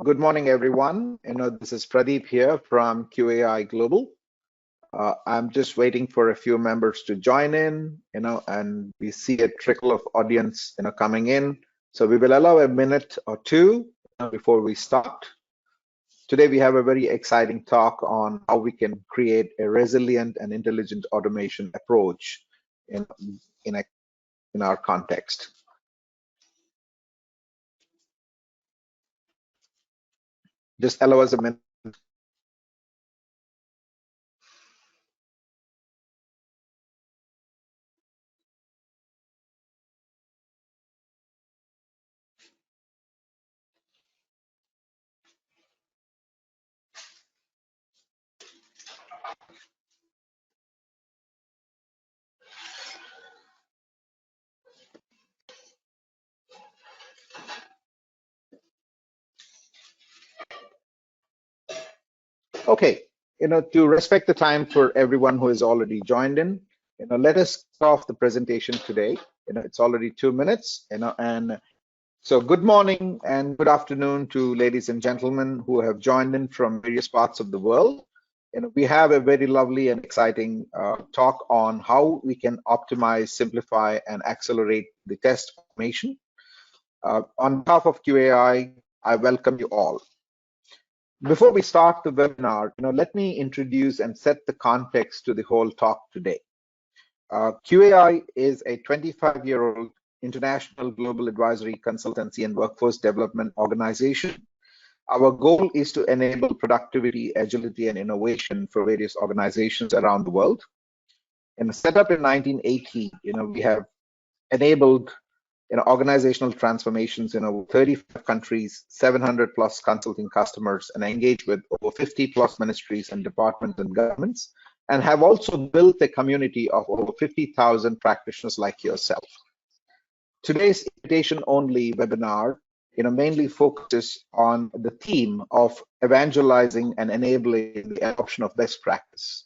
Good morning, everyone. This is Pradeep here from QAI Global. I'm just waiting for a few members to join in, and we see a trickle of audience, coming in. So we will allow a minute or two before we start. Today, we have a very exciting talk on how we can create a resilient and intelligent automation approach in our context. Just allow us a minute. Okay, to respect the time for everyone who has already joined in, let us start off the presentation today. It's already 2 minutes, and so good morning and good afternoon to ladies and gentlemen who have joined in from various parts of the world. We have a very lovely and exciting talk on how we can optimize, simplify, and accelerate the test automation. On behalf of QAI, I welcome you all. Before we start the webinar, let me introduce and set the context to the whole talk today. QAI is a 25-year-old international global advisory consultancy and workforce development organization. Our goal is to enable productivity, agility, and innovation for various organizations around the world. Set up in 1980, we have enabled organizational transformations in over 35 countries, 700 plus consulting customers, and engaged with over 50 plus ministries and departments and governments, and have also built a community of over 50,000 practitioners like yourself. Today's invitation-only webinar, mainly focuses on the theme of evangelizing and enabling the adoption of best practice.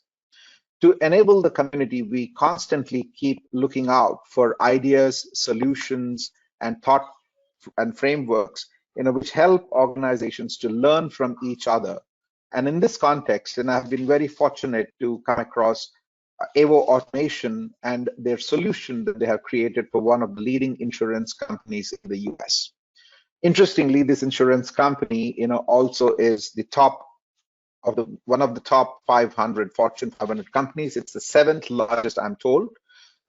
To enable the community, we constantly keep looking out for ideas, solutions, and thought and frameworks, which help organizations to learn from each other. And in this context, I've been very fortunate to come across Avo Automation and their solution that they have created for one of the leading insurance companies in the US. Interestingly, this insurance company, also is the top of one of the top 500 Fortune 500 companies. It's the 7th largest, I'm told.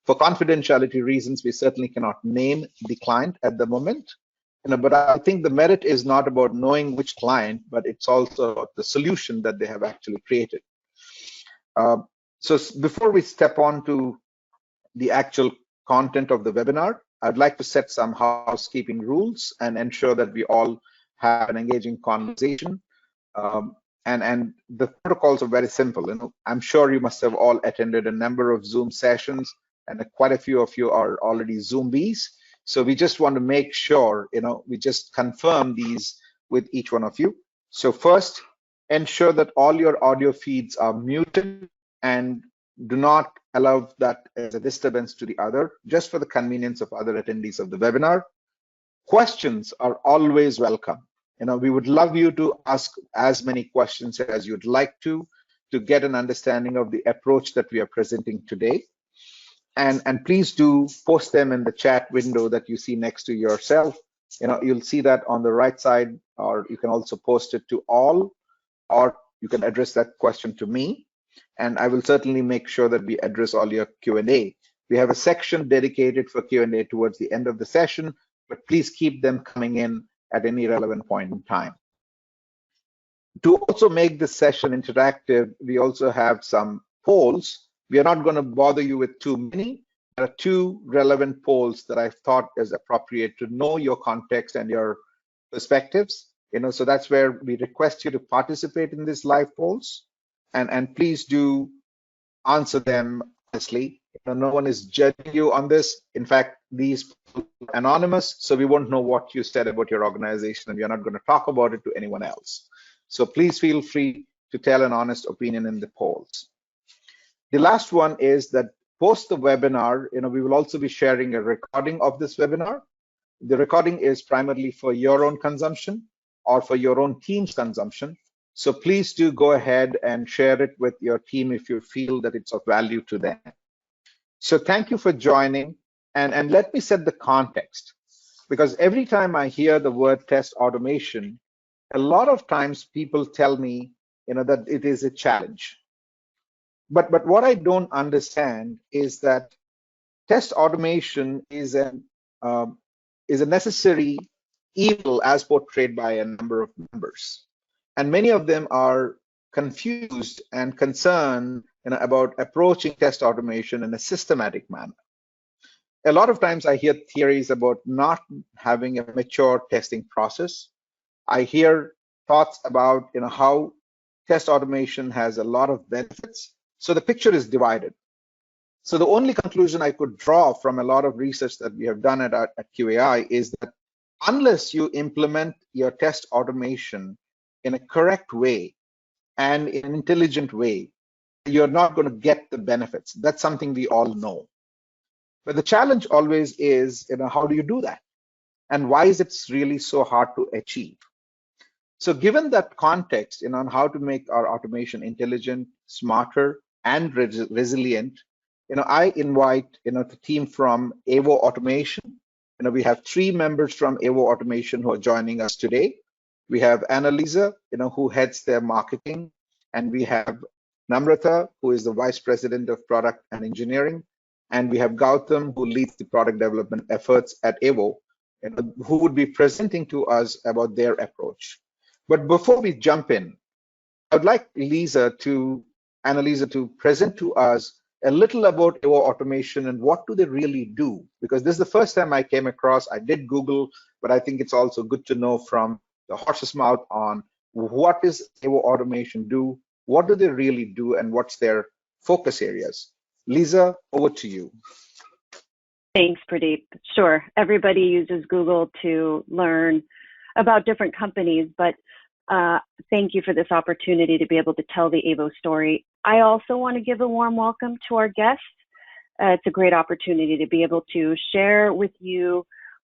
For confidentiality reasons, we certainly cannot name the client at the moment. But I think the merit is not about knowing which client, but it's also about the solution that they have actually created. So before we step on to the actual content of the webinar, I'd like to set some housekeeping rules and ensure that we all have an engaging conversation. And the protocols are very simple. I'm sure you must have all attended a number of Zoom sessions, and quite a few of you are already Zoomies. So we just want to make sure, we just confirm these with each one of you. So first, ensure that all your audio feeds are muted and do not allow that as a disturbance to the other, just for the convenience of other attendees of the webinar. Questions are always welcome. We would love you to ask as many questions as you'd like to get an understanding of the approach that we are presenting today. And please do post them in the chat window that you see next to yourself. You'll see that on the right side, or you can also post it to all, or you can address that question to me. And I will certainly make sure that we address all your Q&A. We have a section dedicated for Q&A towards the end of the session, but please keep them coming in at any relevant point in time. To also make this session interactive, we also have some polls. We are not going to bother you with too many. There are 2 relevant polls that I thought is appropriate to know your context and your perspectives. So that's where we request you to participate in these live polls, and please do answer them honestly. No one is judging you on this. In fact, these are anonymous, so we won't know what you said about your organization, and we are not going to talk about it to anyone else. So please feel free to tell an honest opinion in the polls. The last one is that post the webinar, we will also be sharing a recording of this webinar. The recording is primarily for your own consumption. or for your own team's consumption. So please do go ahead and share it with your team if you feel that it's of value to them. So thank you for joining, and let me set the context, because every time I hear the word test automation, a lot of times people tell me, that it is a challenge. But what I don't understand is that test automation is a necessary evil as portrayed by a number of members, and many of them are confused and concerned about approaching test automation in a systematic manner. A lot of times I hear theories about not having a mature testing process. I hear thoughts about how test automation has a lot of benefits. So the picture is divided. So the only conclusion I could draw from a lot of research that we have done at QAI is that unless you implement your test automation in a correct way and in an intelligent way, you're not going to get the benefits. That's something we all know. But the challenge always is, how do you do that? And why is it really so hard to achieve? So given that context, on how to make our automation intelligent, smarter, and resilient, I invite, the team from Avo Automation. We have 3 members from Avo Automation who are joining us today. We have Annalisa, who heads their marketing, and we have Namrata, who is the Vice President of Product and Engineering, and we have Gautam, who leads the product development efforts at Avo, who would be presenting to us about their approach. But before we jump in, I'd like Annalisa to present to us a little about Avo Automation and what do they really do? Because this is the first time I came across. I did Google, but I think it's also good to know from the horse's mouth on what does Avo Automation do, what do they really do, and what's their focus areas. Lisa, over to you. Thanks, Pradeep. Sure, everybody uses Google to learn about different companies, but thank you for this opportunity to be able to tell the Avo story. I also want to give a warm welcome to our guests. It's a great opportunity to be able to share with you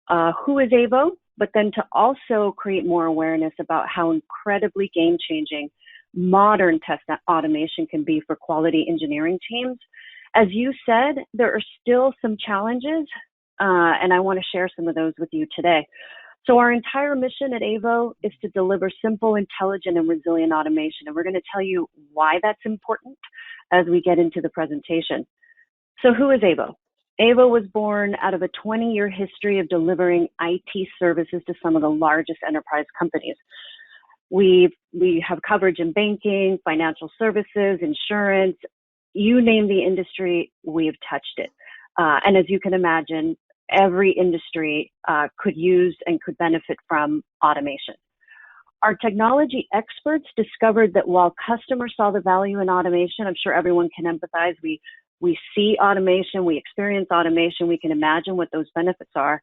who is Avo, but then to also create more awareness about how incredibly game-changing modern test automation can be for quality engineering teams. As you said, there are still some challenges, and I want to share some of those with you today. So our entire mission at Avo is to deliver simple, intelligent, and resilient automation. And we're going to tell you why that's important as we get into the presentation. So who is Avo? Avo was born out of a 20-year history of delivering IT services to some of the largest enterprise companies. We have coverage in banking, financial services, insurance, you name the industry, we have touched it. And as you can imagine, every industry could use and could benefit from automation. Our technology experts discovered that while customers saw the value in automation, I'm sure everyone can empathize, we see automation, we experience automation, we can imagine what those benefits are,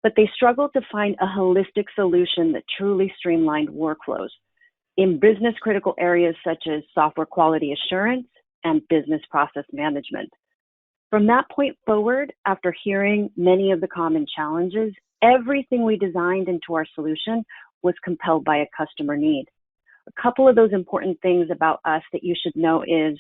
but they struggled to find a holistic solution that truly streamlined workflows in business critical areas such as software quality assurance and business process management. From that point forward, after hearing many of the common challenges, everything we designed into our solution was compelled by a customer need. A couple of those important things about us that you should know is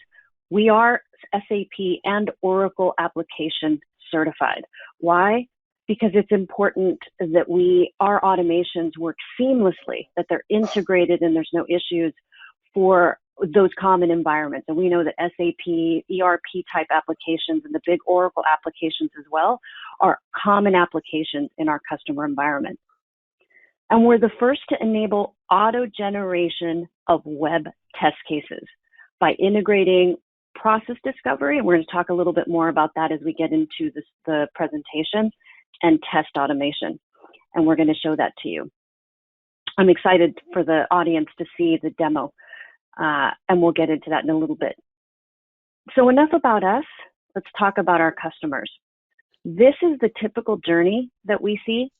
we are SAP and Oracle application certified. Why? Because it's important that our automations work seamlessly, that they're integrated and there's no issues for those common environments. And we know that SAP, ERP type applications and the big Oracle applications as well are common applications in our customer environment. And we're the first to enable auto generation of web test cases by integrating process discovery. And we're going to talk a little bit more about that as we get into the presentation, and test automation. And we're going to show that to you. I'm excited for the audience to see the demo. And we'll get into that in a little bit. So enough about us. Let's talk about our customers. This is the typical journey that we see.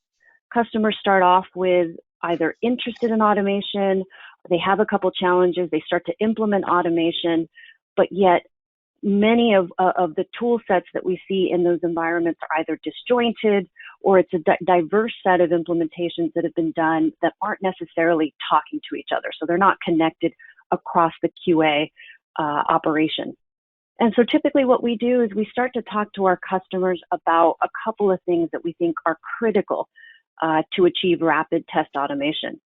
Customers start off with either interested in automation, they have a couple challenges, they start to implement automation, but yet many of the tool sets that we see in those environments are either disjointed or it's a diverse set of implementations that have been done that aren't necessarily talking to each other. So they're not connected across the QA operation. And so typically what we do is we start to talk to our customers about a couple of things that we think are critical to achieve rapid test automation.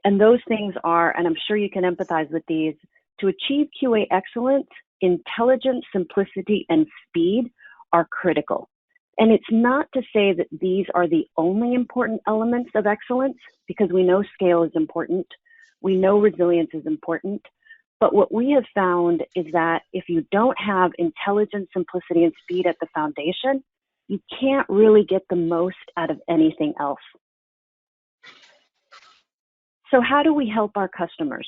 And those things are, and I'm sure you can empathize with these, to achieve QA excellence, intelligence, simplicity, and speed are critical. And it's not to say that these are the only important elements of excellence, because we know scale is important, we know resilience is important, but what we have found is that if you don't have intelligence, simplicity, and speed at the foundation, you can't really get the most out of anything else. So how do we help our customers?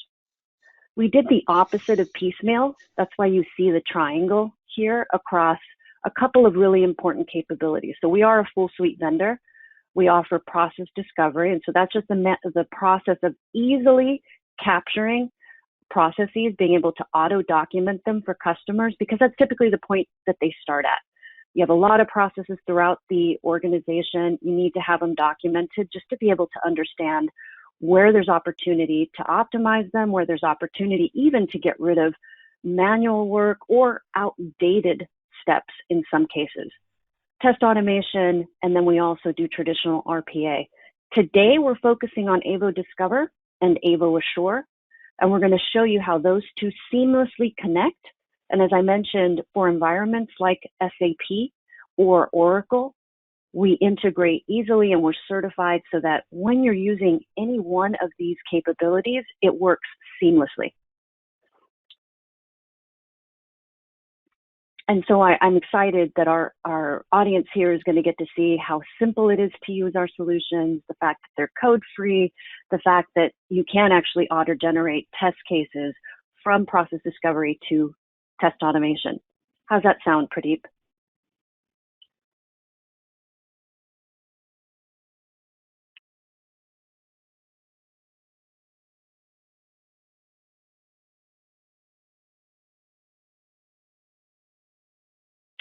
We did the opposite of piecemeal. That's why you see the triangle here across a couple of really important capabilities. So we are a full suite vendor. We offer process discovery. And so that's just the process of easily capturing processes, being able to auto document them for customers, because that's typically the point that they start at. You have a lot of processes throughout the organization. You need to have them documented just to be able to understand where there's opportunity to optimize them, where there's opportunity even to get rid of manual work or outdated steps in some cases. Test automation, and then we also do traditional RPA. Today, we're focusing on Avo Discover and Avo Assure, and we're going to show you how those two seamlessly connect. And as I mentioned, for environments like SAP or Oracle, we integrate easily and we're certified so that when you're using any one of these capabilities, it works seamlessly. And so I'm excited that our audience here is going to get to see how simple it is to use our solutions, the fact that they're code-free, the fact that you can actually auto-generate test cases from process discovery to test automation. How's that sound, Pradeep?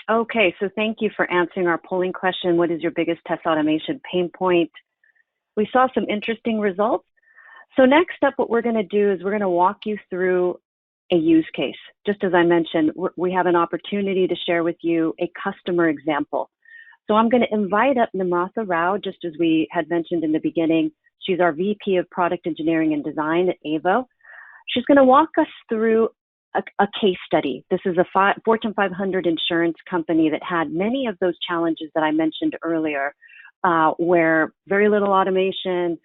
Okay, so thank you for answering our polling question. What is your biggest test automation pain point? We saw some interesting results. So next up, what we're going to do is we're going to walk you through a use case. Just as I mentioned, we have an opportunity to share with you a customer example. So I'm going to invite up Namratha Rao, just as we had mentioned in the beginning. She's our VP of Product Engineering and Design at Avo. She's going to walk us through a case study. This is a Fortune 500 insurance company that had many of those challenges that I mentioned earlier, where very little automation,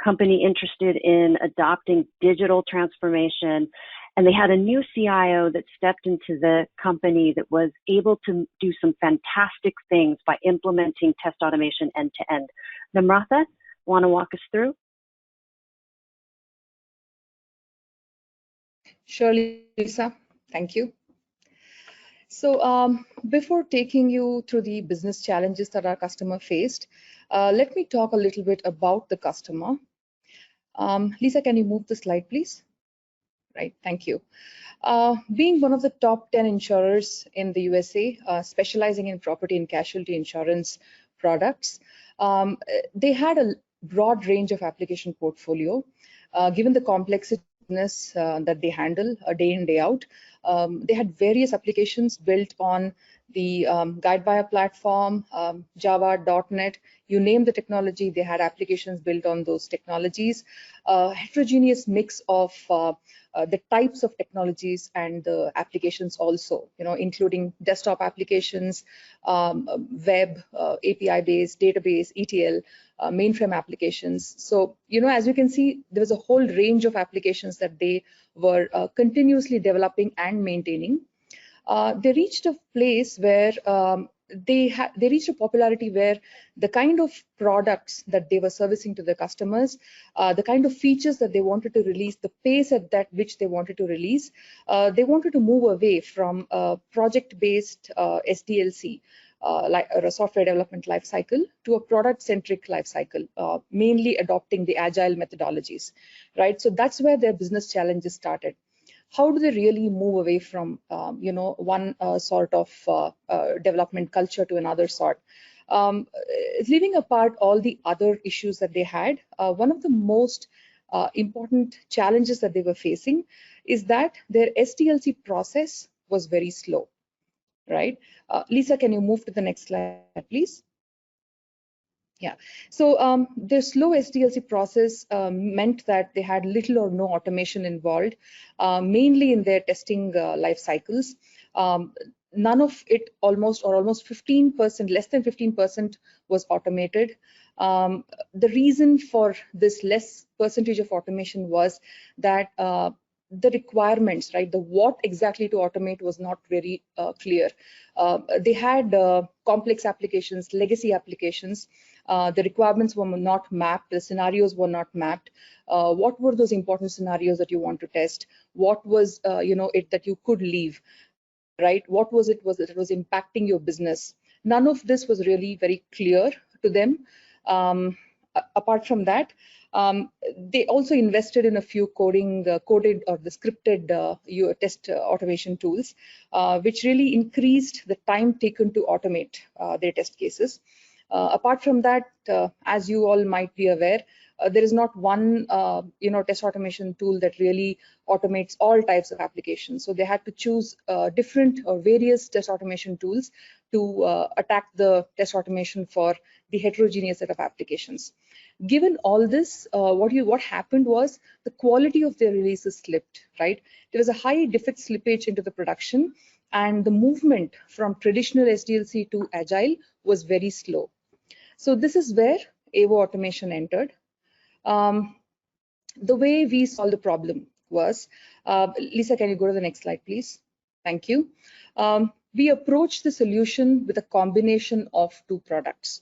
company interested in adopting digital transformation, and they had a new CIO that stepped into the company that was able to do some fantastic things by implementing test automation end to end. Namratha, want to walk us through? Surely, Lisa. Thank you. So before taking you through the business challenges that our customer faced, let me talk a little bit about the customer. Lisa, can you move the slide, please? Right, thank you. Being one of the top 10 insurers in the USA, specializing in property and casualty insurance products, they had a broad range of application portfolio. Given the complexity that they handle day in, day out, they had various applications built on the GuideWire platform, Java, .NET, you name the technology, they had applications built on those technologies. Heterogeneous mix of the types of technologies and the applications also, including desktop applications, web, API-based, database, ETL, mainframe applications. So, as you can see, there was a whole range of applications that they were continuously developing and maintaining. They reached a place where they reached a popularity where the kind of products that they were servicing to the customers, the kind of features that they wanted to release, the pace at that which they wanted to release, they wanted to move away from project-based SDLC, like a software development lifecycle, to a product-centric lifecycle, mainly adopting the agile methodologies, right? So that's where their business challenges started. How do they really move away from, one sort of development culture to another sort? Leaving apart all the other issues that they had, one of the most important challenges that they were facing is that their SDLC process was very slow, right? Lisa, can you move to the next slide, please? Yeah, so the slow SDLC process meant that they had little or no automation involved, mainly in their testing life cycles. None of it, almost 15%, less than 15% was automated. The reason for this less percentage of automation was that the requirements, right, the what exactly to automate was not very clear. They had complex applications, legacy applications. The requirements were not mapped, the scenarios were not mapped. What were those important scenarios that you want to test? What was it that you could leave, right? What was it that was impacting your business? None of this was really very clear to them. Apart from that, they also invested in a few coded or the scripted test automation tools, which really increased the time taken to automate their test cases. Apart from that, as you all might be aware, there is not one test automation tool that really automates all types of applications. So they had to choose different or various test automation tools to attack the test automation for the heterogeneous set of applications. Given all this, what happened was the quality of their releases slipped, right? There was a high defect slippage into the production, and the movement from traditional SDLC to Agile was very slow. So this is where Avo Automation entered. The way we solved the problem was, Lisa, can you go to the next slide, please? Thank you. We approached the solution with a combination of two products,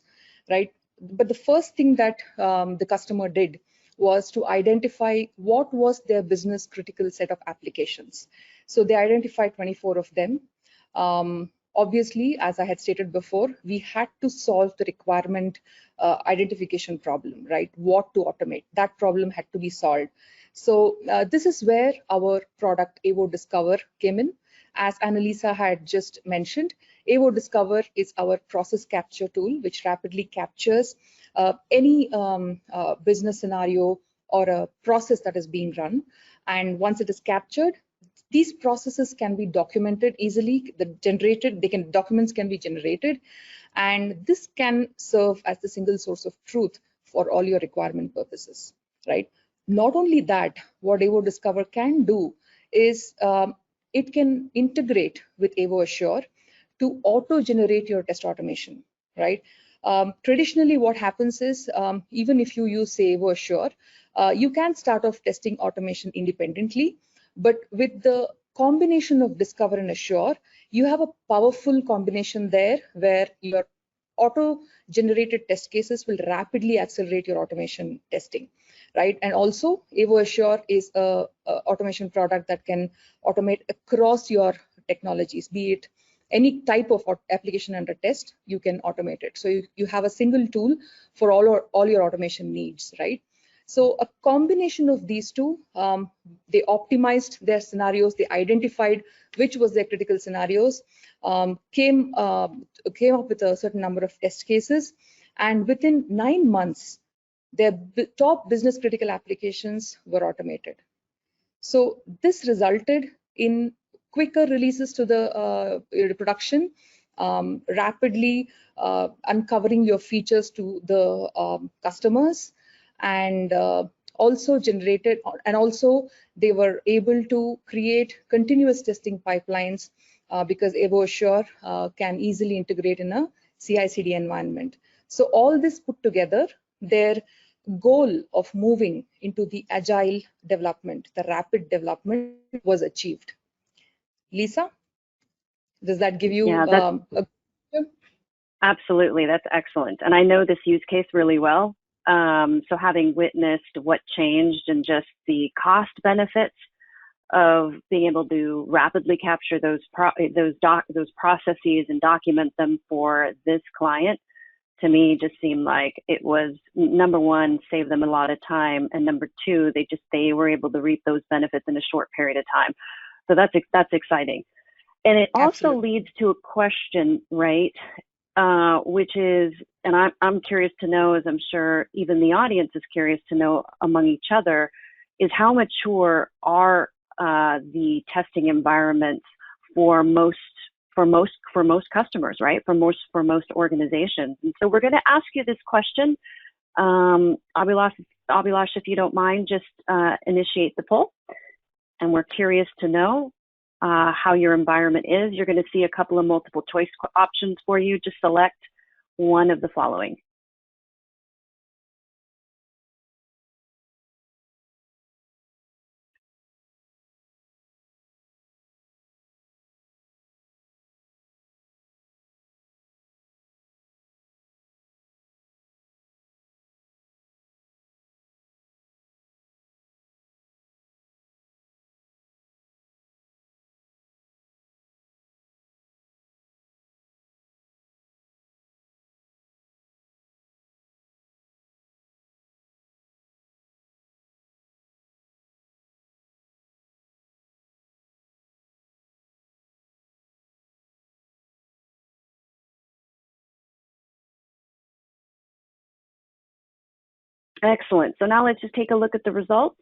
right? But the first thing that the customer did was to identify what was their business critical set of applications. So they identified 24 of them. Obviously, as I had stated before, we had to solve the requirement identification problem, right? What to automate. That problem had to be solved. So this is where our product Avo Discover came in. As Annalisa had just mentioned, Avo Discover is our process capture tool, which rapidly captures any business scenario or a process that is being run. And once it is captured, these processes can be documented easily. Documents can be generated, and this can serve as the single source of truth for all your requirement purposes, right? Not only that, what Avo Discover can do is it can integrate with Avo Assure to auto-generate your test automation, right? Traditionally, what happens is, even if you use, say, Avo Assure, you can start off testing automation independently. But with the combination of Discover and Assure, you have a powerful combination there where your auto-generated test cases will rapidly accelerate your automation testing, right? And also, Avo Assure is a automation product that can automate across your technologies, be it any type of application under test, you can automate it. So you have a single tool for all your automation needs, right? So a combination of these two, they optimized their scenarios, they identified which was their critical scenarios, came up with a certain number of test cases, and within 9 months, their top business critical applications were automated. So this resulted in quicker releases to the production, rapidly uncovering your features to the customers, and also they were able to create continuous testing pipelines because Avo Assure can easily integrate in a CI/CD environment. So all this put together, their goal of moving into the agile development, the rapid development, was achieved. Lisa, does that give you Absolutely, that's excellent. And I know this use case really well. So having witnessed what changed and just the cost benefits of being able to rapidly capture those processes and document them for this client, to me just seemed like it was, number one, save them a lot of time, and number two, they were able to reap those benefits in a short period of time. So that's exciting. And it also leads to a question, right? which is, and I'm curious to know, as I'm sure even the audience is curious to know among each other, is how mature are the testing environments for most customers, right? For most organizations. And so we're going to ask you this question. Abhilash, if you don't mind, just initiate the poll. And we're curious to know how your environment is. You're going to see a couple of multiple choice options for you. Just select one of the following. Excellent. So now let's just take a look at the results.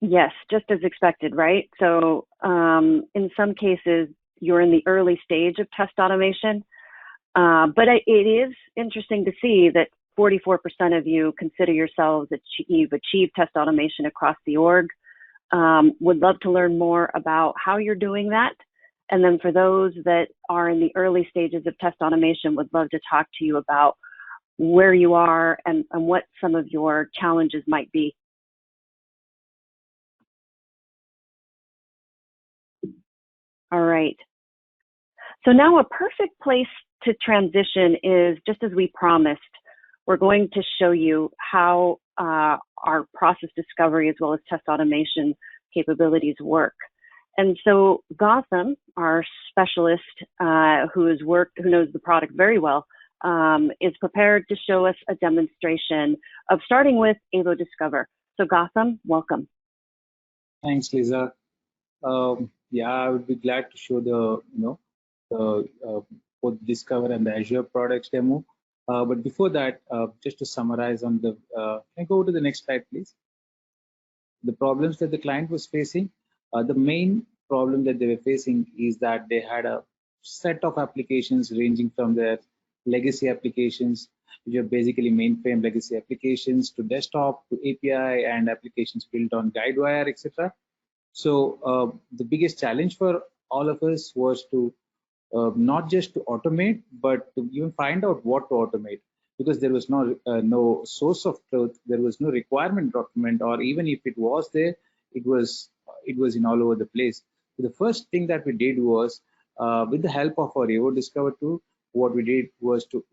Yes, just as expected, right? So in some cases, you're in the early stage of test automation, but it is interesting to see that 44% of you consider yourselves that you've achieved test automation across the org. Would love to learn more about how you're doing that. And then for those that are in the early stages of test automation, would love to talk to you about where you are and what some of your challenges might be. All right. So now a perfect place to transition is, just as we promised, we're going to show you how our process discovery as well as test automation capabilities work. And so Gautam, our specialist who knows the product very well, is prepared to show us a demonstration of starting with Avo Discover. So Gautam, welcome. Thanks, Lisa. Yeah, I would be glad to show both Discover and the Azure products demo. But before that, just to summarize on the, can I go to the next slide, please? The problems that the client was facing, the main problem that they were facing is that they had a set of applications ranging from their legacy applications, which are basically mainframe legacy applications, to desktop, to API, and applications built on Guidewire, etc. So the biggest challenge for all of us was to not just to automate, but to even find out what to automate, because there was no source of truth, there was no requirement document, or even if it was there, it was in all over the place. So the first thing that we did was, with the help of our Avo Discover tool, what we did was to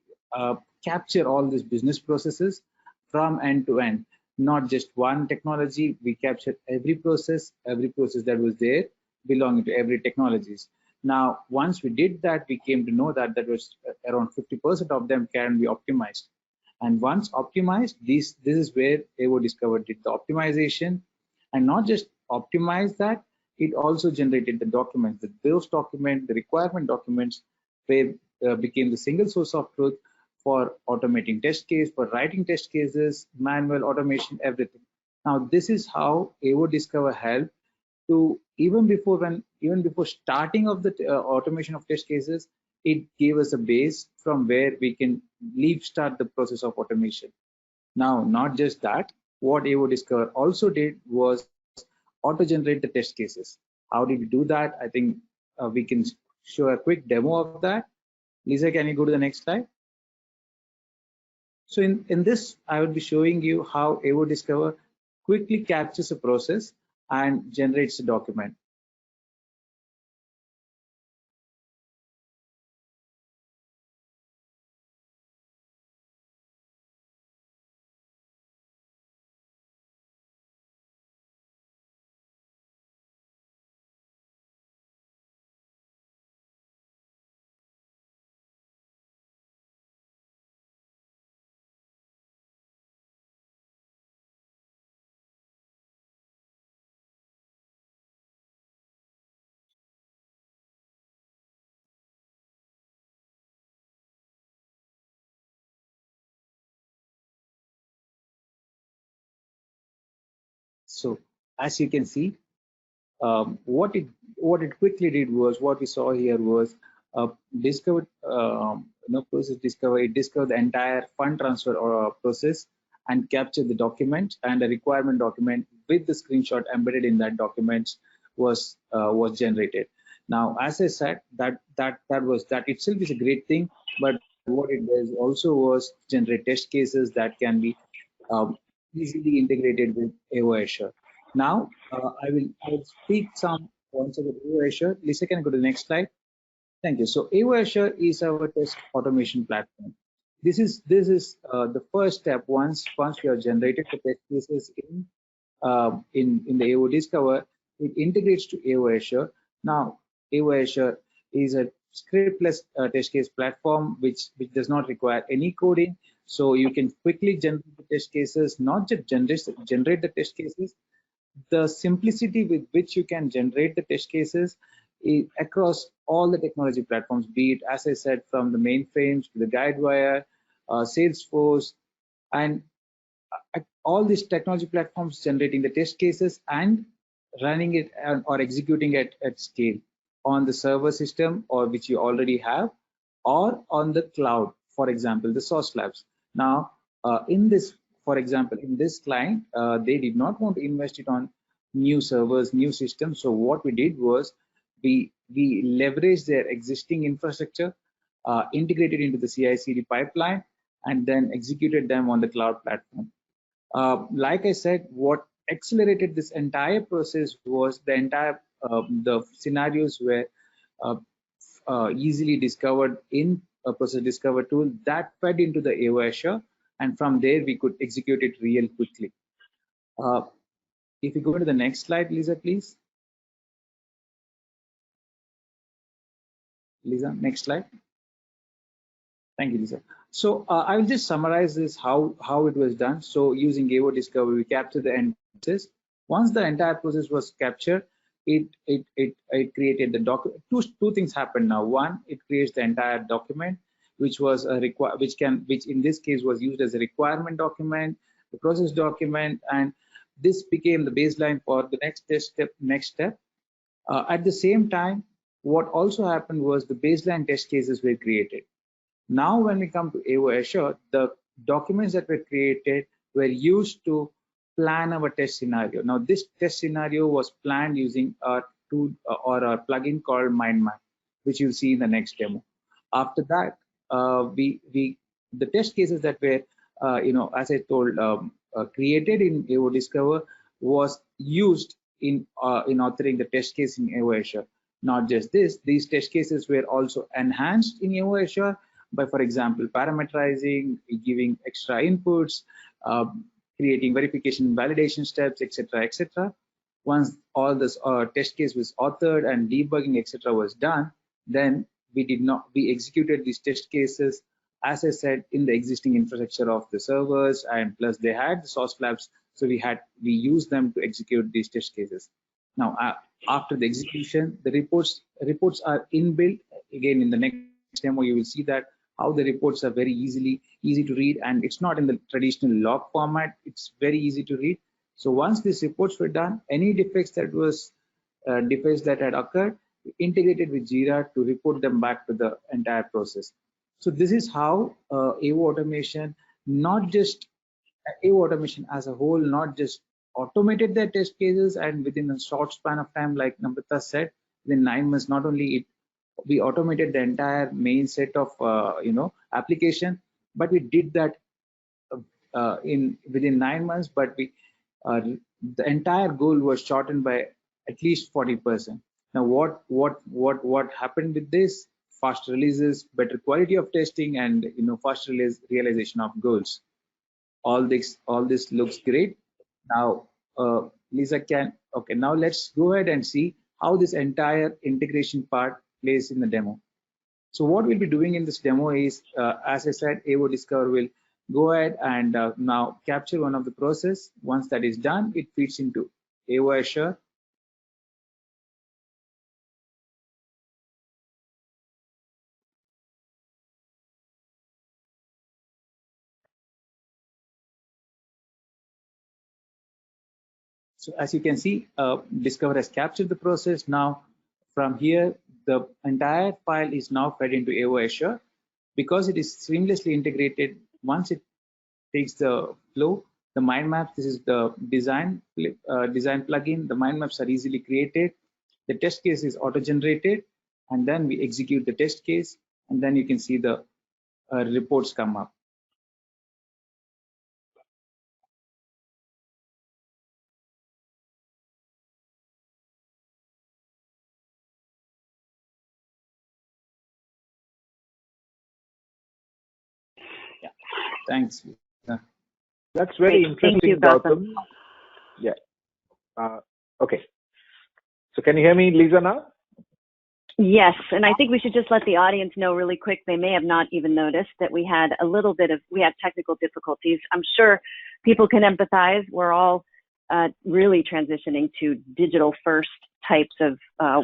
capture all these business processes from end to end. Not just one technology, we captured every process that was there belonging to every technologies. Now, once we did that, we came to know that was around 50% of them can be optimized. And once optimized, this is where Avo Discover did the optimization, and not just optimize that, it also generated the documents. Those documents, the requirement documents, became the single source of truth for automating test case, for writing test cases, manual automation, everything. Now, this is how Avo Discover helped to, even before starting of the automation of test cases, it gave us a base from where we can start the process of automation. Now, not just that, what Avo Discover also did was auto-generate the test cases. How did we do that? I think we can show a quick demo of that. Lisa, can you go to the next slide? So in this, I will be showing you how Avo Discover quickly captures a process and generates a document. So as you can see, what it quickly did was, what we saw here was discovered process discovery. It discovered the entire fund transfer or process and captured the document, and a requirement document with the screenshot embedded in that document was generated. Now, as I said, that itself is a great thing, but what it does also was generate test cases that can be easily integrated with Avo Assure. Now, I will speak some points about Avo Assure. Lisa, can I go to the next slide? Thank you. So Avo Assure is our test automation platform. This is the first step. Once we have generated the test cases in the Avo Discover, it integrates to Avo Assure. Now, Avo Assure is a scriptless test case platform which does not require any coding. So you can quickly generate the test cases, not just generate the test cases. The simplicity with which you can generate the test cases across all the technology platforms, be it, as I said, from the mainframes to the Guidewire, Salesforce, and all these technology platforms generating the test cases and running it or executing it at scale on the server system, or which you already have, or on the cloud, for example, the source labs. Now, in this, for example, in this client, they did not want to invest it on new servers, new systems. So what we did was we leveraged their existing infrastructure, integrated into the CI/CD pipeline, and then executed them on the cloud platform. Like I said, what accelerated this entire process was the scenarios were uh, easily discovered in a process discover tool that fed into the Avo Assure, and from there we could execute it real quickly. If you go to the next slide, Lisa, please. Lisa, next slide. Thank you, Lisa. So I will just summarize this, how it was done. So using Avo Discover, we captured the end process. Once the entire process was captured, it created the document. Two things happened now. One, it creates the entire document, which was a which in this case was used as a requirement document, the process document, and this became the baseline for the next step. At the same time, what also happened was the baseline test cases were created. Now, when we come to Avo Assure, the documents that were created were used to plan our test scenario. Now, this test scenario was planned using a tool or a plugin called MindMap, which you'll see in the next demo. After that, the test cases that were, as I told, created in Avo Discover was used in authoring the test case in Avo Assure. Not just this, these test cases were also enhanced in Avo Assure by, for example, parameterizing, giving extra inputs, creating verification and validation steps, etc., etc. Once all this test case was authored and debugging, etc., was done, then we executed these test cases, as I said, in the existing infrastructure of the servers, and plus they had the source labs, so we used them to execute these test cases. Now, after the execution, the reports are inbuilt. Again, in the next demo, you will see that how the reports are very easy to read, and it's not in the traditional log format. It's very easy to read. So once these reports were done, any defects that had occurred, integrated with Jira to report them back to the entire process. So this is how Avo Automation, not just Avo Automation as a whole, not just automated their test cases, and within a short span of time, like Namrata said, within 9 months, not only we automated the entire main set of application, but we did that within 9 months, but the entire goal was shortened by at least 40%. Now, what happened with this? Fast releases, better quality of testing, and fast realization of goals. All this looks great. Now, Lisa now let's go ahead and see how this entire integration part plays in the demo. So what we'll be doing in this demo is, as I said, Avo Discover will go ahead and now capture one of the process. Once that is done, it feeds into Avo Assure. So as you can see, Discover has captured the process. Now from here, the entire file is now fed into Avo Assure. Because it is seamlessly integrated, once it takes the flow, the mind maps, this is the design plugin. The mind maps are easily created. The test case is auto-generated, and then we execute the test case, and then you can see the reports come up. Yeah, thanks. That's very Great. interesting, Thank you, Gautam. Yeah. Okay. So can you hear me, Lisa, now? Yes, and I think we should just let the audience know really quick. They may have not even noticed that we had technical difficulties. I'm sure people can empathize. We're all really transitioning to digital first types of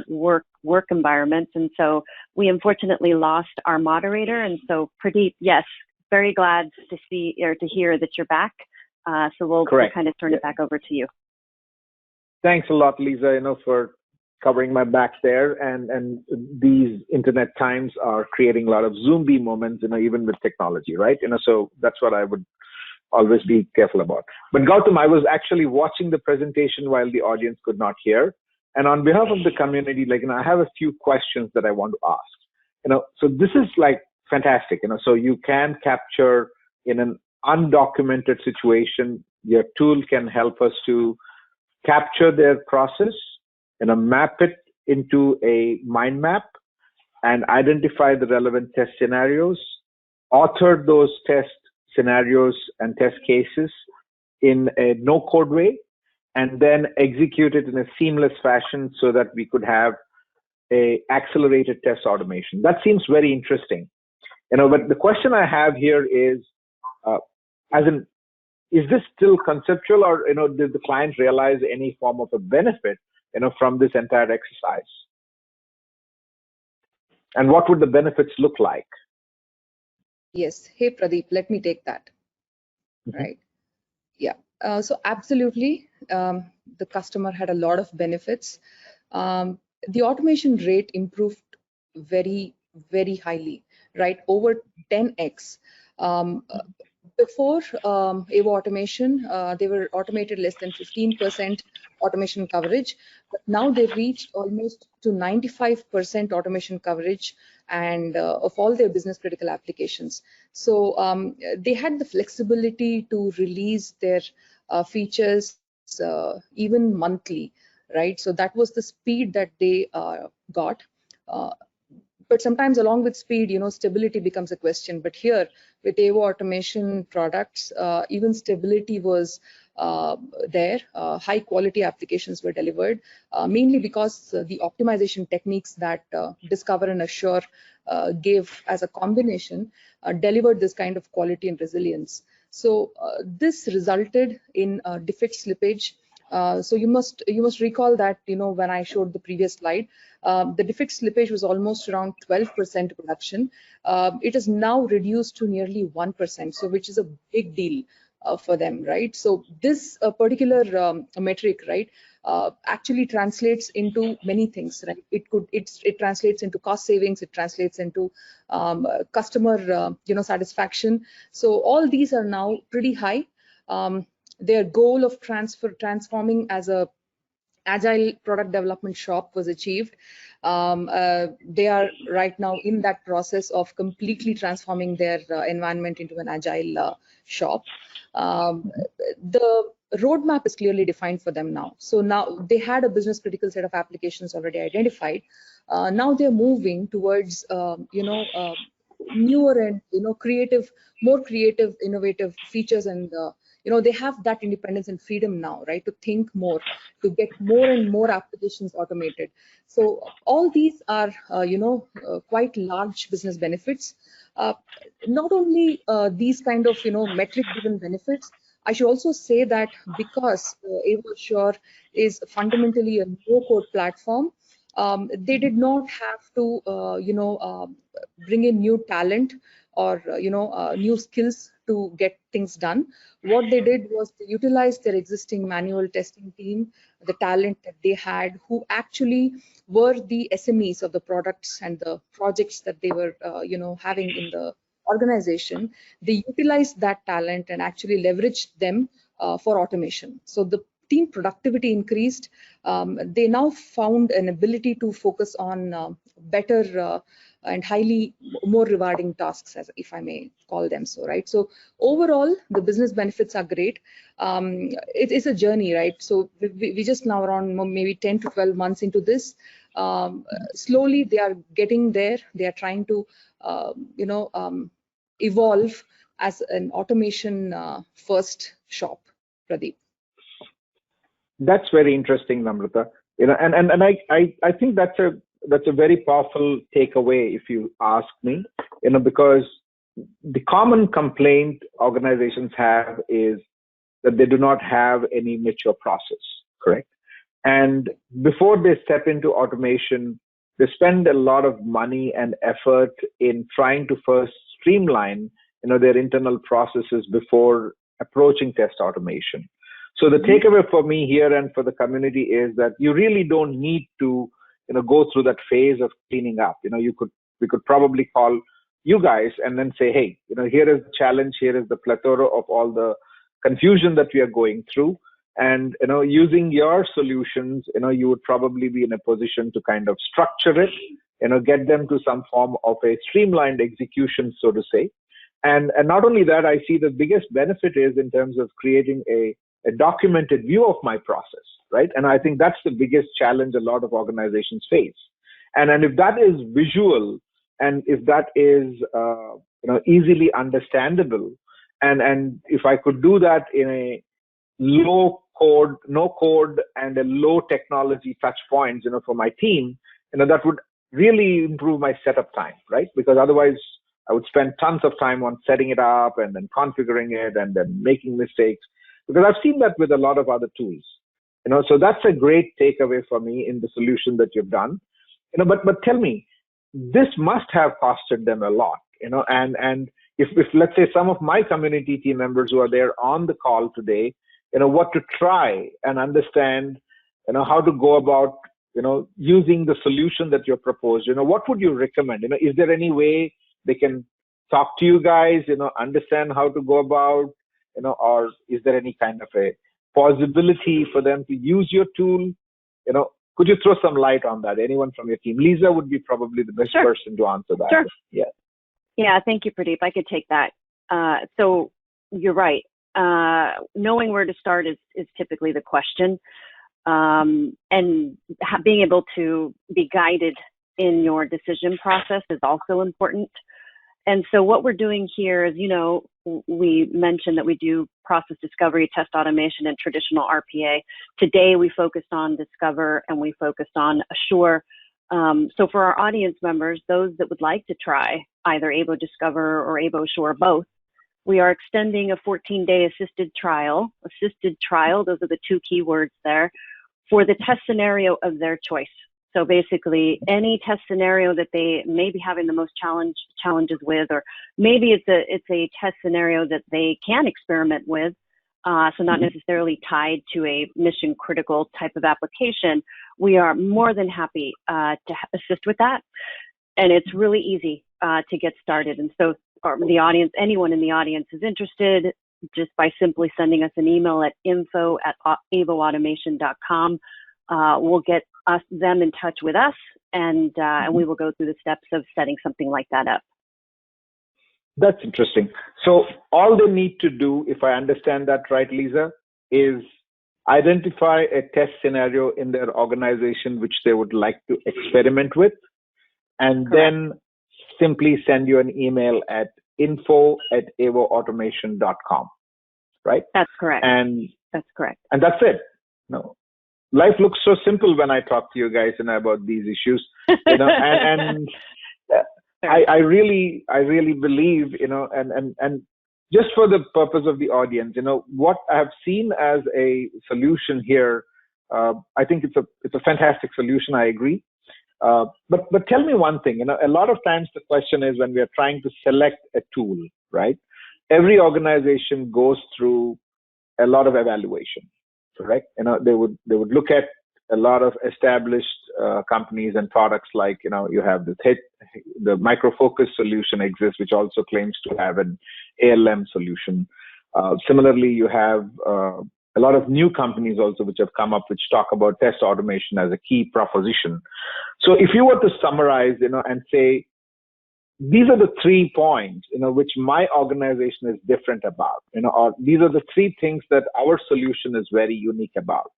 work environments, and so we unfortunately lost our moderator. And so Pradeep, yes, very glad to see or to hear that you're back. So we'll kind of turn it back over to you. Thanks a lot, Lisa, for covering my back there. And these internet times are creating a lot of zombie moments, even with technology, right? So that's what I would always be careful about. But Gautam, I was actually watching the presentation while the audience could not hear. And on behalf of the community, I have a few questions that I want to ask. So this is fantastic. So you can capture in an undocumented situation. Your tool can help us to capture their process, map it into a mind map, and identify the relevant test scenarios, author those test scenarios and test cases in a no-code way, and then execute it in a seamless fashion so that we could have a accelerated test automation. That seems very interesting. But the question I have here is, is this still conceptual, or did the client realize any form of a benefit from this entire exercise? And what would the benefits look like? Yes. Hey, Pradeep, let me take that. Right. Yeah. So absolutely, the customer had a lot of benefits. The automation rate improved very, very highly, right? Over 10x. Before Avo Automation, they were automated less than 15% automation coverage, but now they reached almost to 95% automation coverage and of all their business critical applications. So they had the flexibility to release their features even monthly, right? So that was the speed that they got. But sometimes along with speed, stability becomes a question. But here with Avo Automation products, even stability was there. High quality applications were delivered, mainly because the optimization techniques that Discover and Assure gave as a combination delivered this kind of quality and resilience. So this resulted in defect slippage. So you must recall that when I showed the previous slide, the defect slippage was almost around 12% reduction. It is now reduced to nearly 1%, so which is a big deal for them, right? So this particular metric, right, actually translates into many things, right? It translates into cost savings, it translates into customer satisfaction. So all these are now pretty high. Their goal of transforming as a agile product development shop was achieved. They are right now in that process of completely transforming their environment into an agile shop. The roadmap is clearly defined for them now. So now they had a business critical set of applications already identified. Now they're moving towards newer and more creative, innovative features, and they have that independence and freedom now, right, to think more, to get more and more applications automated. So all these are quite large business benefits. Not only these kind of metric driven benefits, I should also say that because Avo Assure is fundamentally a no-code platform, they did not have to bring in new talent or new skills to get things done. What they did was they utilized their existing manual testing team, the talent that they had, who actually were the SMEs of the products and the projects that they were, having in the organization. They utilized that talent and actually leveraged them for automation. So the team productivity increased. They now found an ability to focus on better and highly more rewarding tasks, as if I may call them so, right? So overall, the business benefits are great. It is a journey, right? So we just now around maybe 10 to 12 months into this. Slowly, they are getting there. They are trying to, evolve as an automation first shop, Pradeep. That's very interesting, Namrata. And I think that's a very powerful takeaway, if you ask me. Because the common complaint organizations have is that they do not have any mature process, correct? And before they step into automation, they spend a lot of money and effort in trying to first streamline, their internal processes before approaching test automation. So the takeaway for me here and for the community is that you really don't need to, go through that phase of cleaning up. We could probably call you guys and then say, hey, here is the challenge, here is the plethora of all the confusion that we are going through. And, using your solutions, you would probably be in a position to kind of structure it, get them to some form of a streamlined execution, so to say. And not only that, I see the biggest benefit is in terms of creating a documented view of my process, right? And I think that's the biggest challenge a lot of organizations face. And if that is visual, and if that is easily understandable, and if I could do that in a low code, no code, and a low technology touch points, for my team, that would really improve my setup time, right? Because otherwise I would spend tons of time on setting it up and then configuring it and then making mistakes. Because I've seen that with a lot of other tools, so that's a great takeaway for me in the solution that you've done, but tell me, this must have costed them a lot, and if let's say some of my community team members who are there on the call today, what to try and understand, how to go about, using the solution that you've proposed, what would you recommend? Is there any way they can talk to you guys, understand how to go about, or is there any kind of a possibility for them to use your tool? Could you throw some light on that? Anyone from your team? Lisa would be probably the best person to answer that. Sure. Yeah. Thank you, Pradeep. I could take that. So you're right. Knowing where to start is typically the question. And being able to be guided in your decision process is also important. And so what we're doing here is, we mentioned that we do process discovery, test automation, and traditional RPA. Today, we focused on Discover and we focused on Assure. So for our audience members, those that would like to try either Avo Discover or Avo Assure, both, we are extending a 14-day assisted trial, those are the two key words there, for the test scenario of their choice. So basically, any test scenario that they may be having the most challenges with, or maybe it's a test scenario that they can experiment with, so not necessarily tied to a mission critical type of application. We are more than happy to assist with that, and it's really easy to get started. And so, the audience, anyone in the audience is interested, just by simply sending us an email at info@avoautomation.com. We'll get them in touch with us, and we will go through the steps of setting something like that up. That's interesting. So all they need to do, if I understand that right, Lisa, is identify a test scenario in their organization which they would like to experiment with, and then simply send you an email at info@avoautomation.com, right? That's correct. And that's correct. And that's it. No. Life looks so simple when I talk to you guys about these issues, and I really believe, and just for the purpose of the audience, what I have seen as a solution here, I think it's a fantastic solution. I agree. But tell me one thing, a lot of times the question is when we are trying to select a tool, right? every organization goes through a lot of evaluation, correct? They would look at a lot of established companies and products, like, you have the Micro Focus solution exists, which also claims to have an ALM solution. Similarly, you have a lot of new companies also which have come up, which talk about test automation as a key proposition. So if you were to summarize, and say, these are the 3 points, which my organization is different about, or these are the 3 things that our solution is very unique about,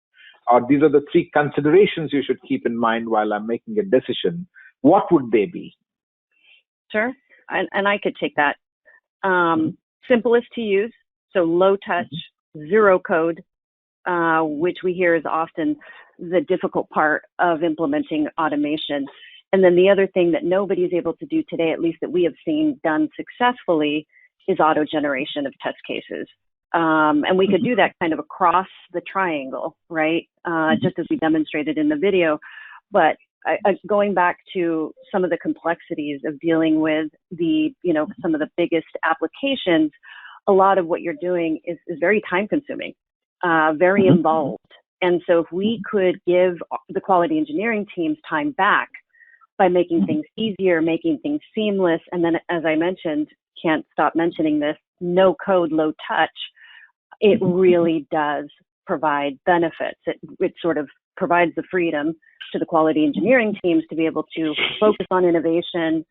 or these are the 3 considerations you should keep in mind while I'm making a decision, what would they be? Sure, and I could take that. Simplest to use, so low touch, zero code, which we hear is often the difficult part of implementing automation. And then the other thing that nobody's able to do today, at least that we have seen done successfully, is auto generation of test cases. And we could do that kind of across the triangle, right? Just as we demonstrated in the video. But going back to some of the complexities of dealing with some of the biggest applications, a lot of what you're doing is very time consuming, very involved. And so if we could give the quality engineering teams time back by making things easier, making things seamless, and then, as I mentioned, can't stop mentioning this, no code, low touch, it really does provide benefits. It sort of provides the freedom to the quality engineering teams to be able to focus on innovation,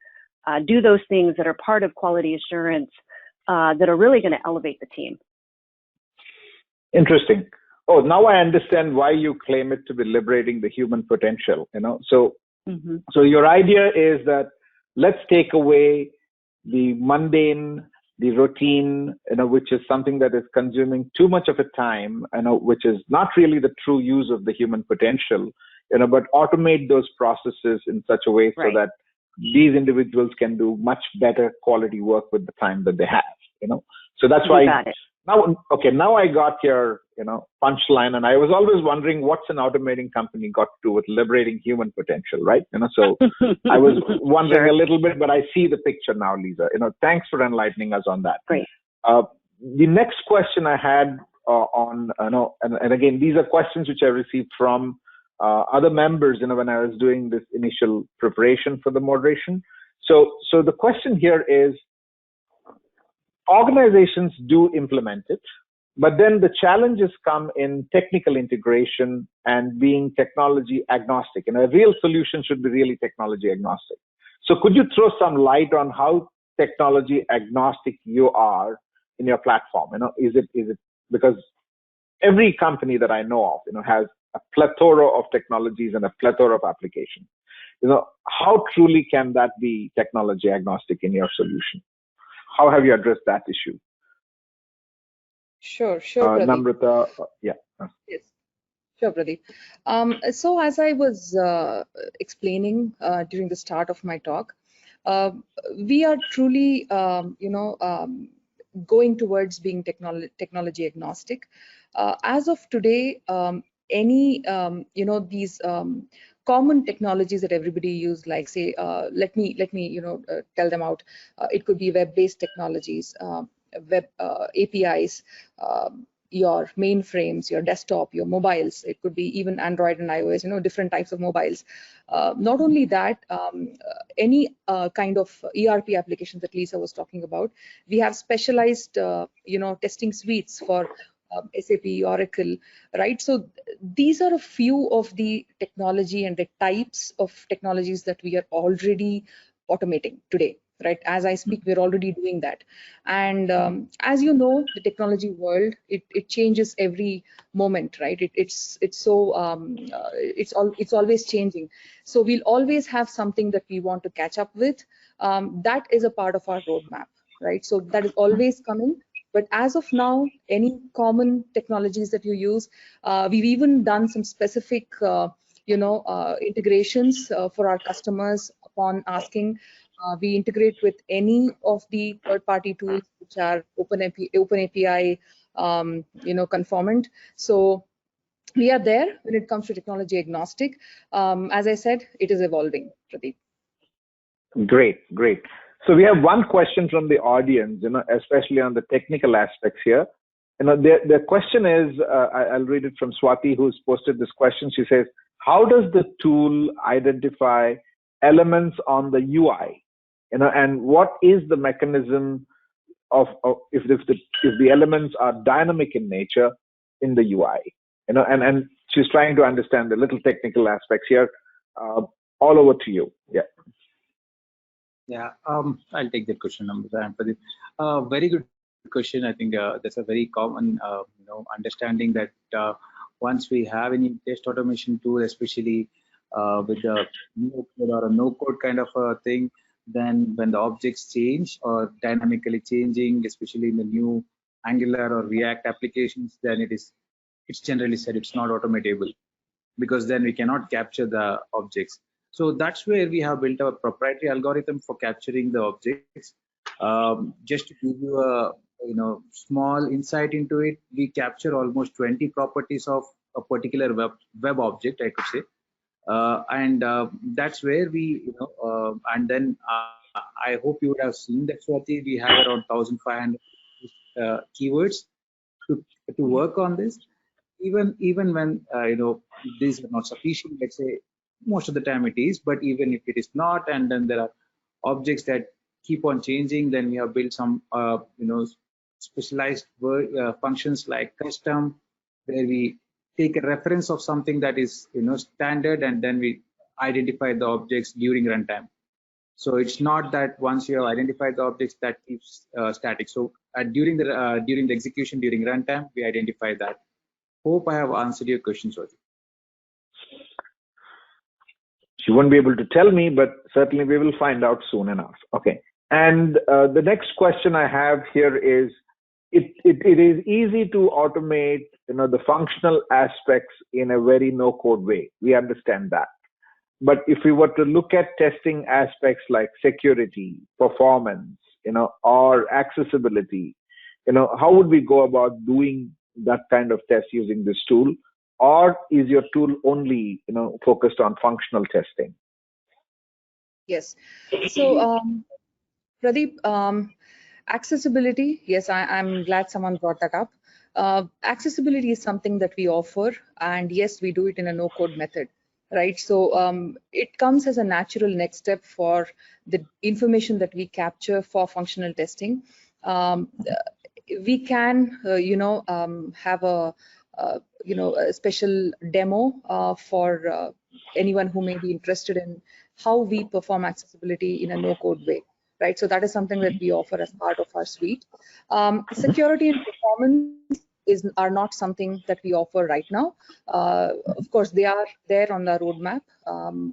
do those things that are part of quality assurance that are really going to elevate the team. Interesting. Oh, now I understand why you claim it to be liberating the human potential. So your idea is that let's take away the mundane, the routine, which is something that is consuming too much of a time, which is not really the true use of the human potential, but automate those processes in such a way so that these individuals can do much better quality work with the time that they have, So that's why now I got your, punchline, and I was always wondering what's an automating company got to do with liberating human potential, right? So I was wondering a little bit, but I see the picture now, Lisa. Thanks for enlightening us on that. Great. The next question I had and again, these are questions which I received from other members, when I was doing this initial preparation for the moderation. So the question here is, organizations do implement it, but then the challenges come in technical integration and being technology agnostic. And a real solution should be really technology agnostic. So could you throw some light on how technology agnostic you are in your platform? Is it because every company that I know of, has a plethora of technologies and a plethora of applications. How truly can that be technology agnostic in your solution? How have you addressed that issue? Sure, Pradeep. Namrata, yeah. Yes, sure, Pradeep. So as I was explaining during the start of my talk, we are truly, going towards being technology agnostic. As of today, any, these common technologies that everybody use, like say, let me tell them out. It could be web-based technologies, web APIs, your mainframes, your desktop, your mobiles. It could be even Android and iOS, different types of mobiles. Not only that, any kind of ERP applications that Lisa was talking about, we have specialized, testing suites for SAP, Oracle, right? So these are a few of the technology and the types of technologies that we are already automating today, right? As I speak, we're already doing that. And as you know, the technology world, it changes every moment, right? It's always changing. So we'll always have something that we want to catch up with. That is a part of our roadmap, right? So that is always coming. But as of now, any common technologies that you use, we've even done some specific, integrations for our customers upon asking. We integrate with any of the third-party tools which are open API, conformant. So we are there when it comes to technology agnostic. As I said, it is evolving, Pradeep. Great. So we have one question from the audience, especially on the technical aspects here. The question is, I'll read it from Swati, who's posted this question. She says, how does the tool identify elements on the UI? And what is the mechanism of if the elements are dynamic in nature in the UI? And she's trying to understand the little technical aspects here. All over to you. Yeah. Yeah, I'll take that question, Namrata and Pradeep. Very good question. I think that's a very common, understanding that once we have any test automation tool, especially with a no code or a no code kind of a thing, then when the objects change or dynamically changing, especially in the new Angular or React applications, then it's generally said it's not automatable, because then we cannot capture the objects. So that's where we have built a proprietary algorithm for capturing the objects. Just to give you a small insight into it, we capture almost 20 properties of a particular web object, I could say, and that's where we and then I hope you would have seen that, Swati, we have around 1,500 keywords to work on this. Even when these are not sufficient, let's say most of the time it is, but even if it is not, and then there are objects that keep on changing, then we have built some specialized functions like custom, where we take a reference of something that is standard, and then we identify the objects during runtime. So it's not that once you have identified the objects that keeps static. So during the execution during runtime, we identify that. Hope I have answered your question, Swati. She won't be able to tell me, but certainly we will find out soon enough. Okay. And the next question I have here is, it is easy to automate, the functional aspects in a very no-code way. We understand that. But if we were to look at testing aspects like security, performance, or accessibility, how would we go about doing that kind of test using this tool? Or is your tool only, focused on functional testing? Yes. So, Pradeep, accessibility, yes, I'm glad someone brought that up. Accessibility is something that we offer, and yes, we do it in a no-code method, right? So it comes as a natural next step for the information that we capture for functional testing. We can, have a special demo for anyone who may be interested in how we perform accessibility in a no-code way, right? So that is something that we offer as part of our suite. Security and performance are not something that we offer right now. Of course, they are there on the roadmap,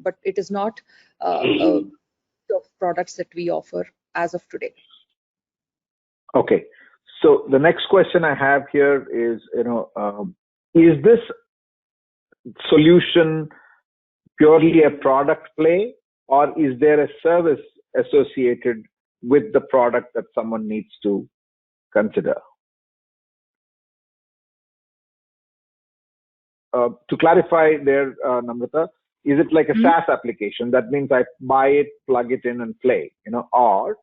but it is not of products that we offer as of today. Okay. So the next question I have here is, is this solution purely a product play, or is there a service associated with the product that someone needs to consider? To clarify there, Namrata, is it like a SaaS application? That means I buy it, plug it in, and play, or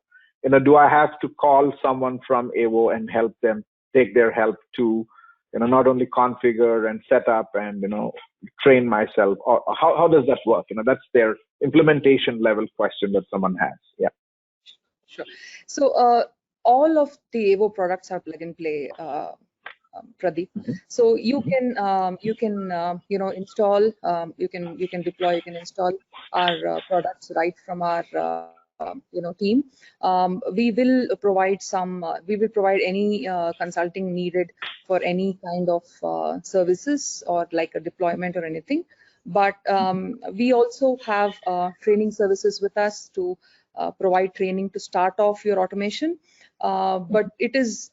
do I have to call someone from Avo and help them, take their help to, not only configure and set up and, train myself, or how does that work? That's their implementation level question that someone has. Yeah. Sure. So all of the Avo products are plug and play, Pradeep. So you can install, you can deploy, you can install our products right from our team. We will provide any consulting needed for any kind of services or like a deployment or anything. But we also have training services with us to provide training to start off your automation. But it is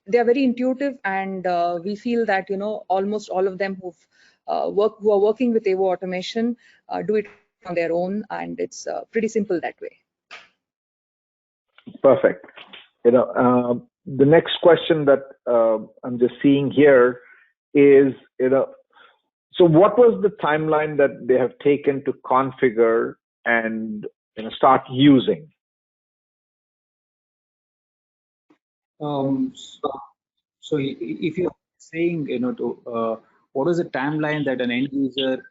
they are very intuitive, and we feel that almost all of them who are working with Avo Automation do it on their own, and it's pretty simple that way. Perfect. The next question that I'm just seeing here is, so what was the timeline that they have taken to configure and start using? So if you're saying, what was the timeline that an end user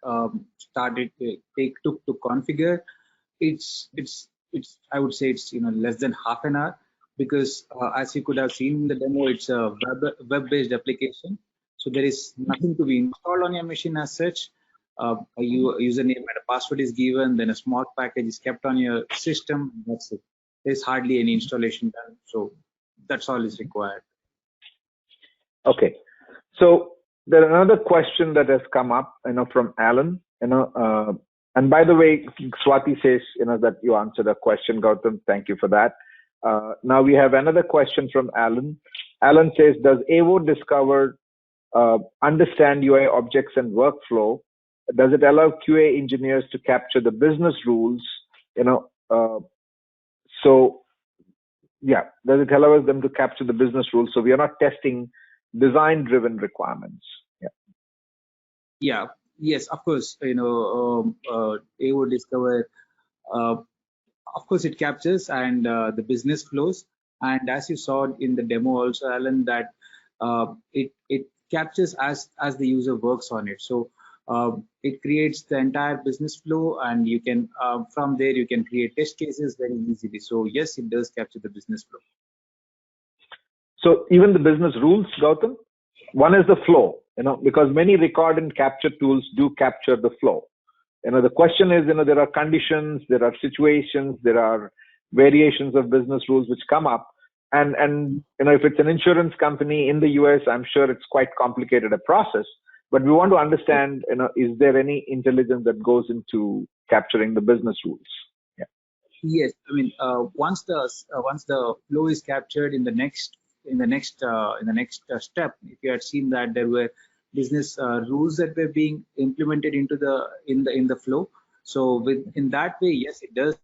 took to configure, it's I would say it's less than half an hour, because as you could have seen in the demo, it's a web-based application. So there is nothing to be installed on your machine as such. A username and a password is given, then a small package is kept on your system. That's it. There's hardly any installation done. So that's all is required. Okay. So there's another question that has come up, from Alan, and by the way, Swati says, that you answered a question, Gautam. Thank you for that. Now we have another question from Alan. Alan says, does Avo Discover understand UI objects and workflow? Does it allow QA engineers to capture the business rules? So yeah, does it allow them to capture the business rules? So we are not testing design-driven requirements. Yeah. Yes, of course. Avo Discover, of course, it captures and the business flows. And as you saw in the demo also, Alan, that it captures as the user works on it. So it creates the entire business flow, and you can from there you can create test cases very easily. So yes, it does capture the business flow. So even the business rules, Gautam, one is the flow, because many record and capture tools do capture the flow. The question is, there are conditions, there are situations, there are variations of business rules which come up. And if it's an insurance company in the US, I'm sure it's quite complicated a process. But we want to understand, is there any intelligence that goes into capturing the business rules? Yeah. Yes, I mean, once the flow is captured in the next step, if you had seen that there were business rules that were being implemented into the flow. So in that way, yes, it does.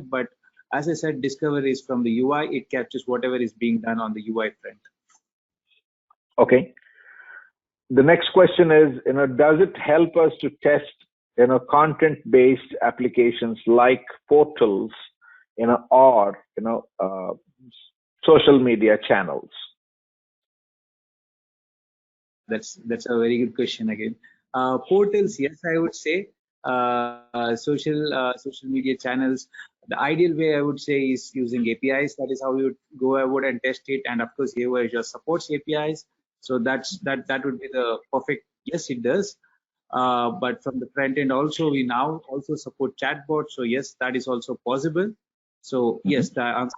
But as I said, Discover is from the UI. It captures whatever is being done on the UI front. Okay. The next question is, does it help us to test, content-based applications like portals, or social media channels? That's a very good question again. Portals, yes, I would say. Social media channels. The ideal way I would say is using APIs. That is how we would go about and test it. And of course, Avo Assure supports APIs. So that would be the perfect. Yes, it does. But from the front end also, we now also support chatbots. So yes, that is also possible. So yes, the answer.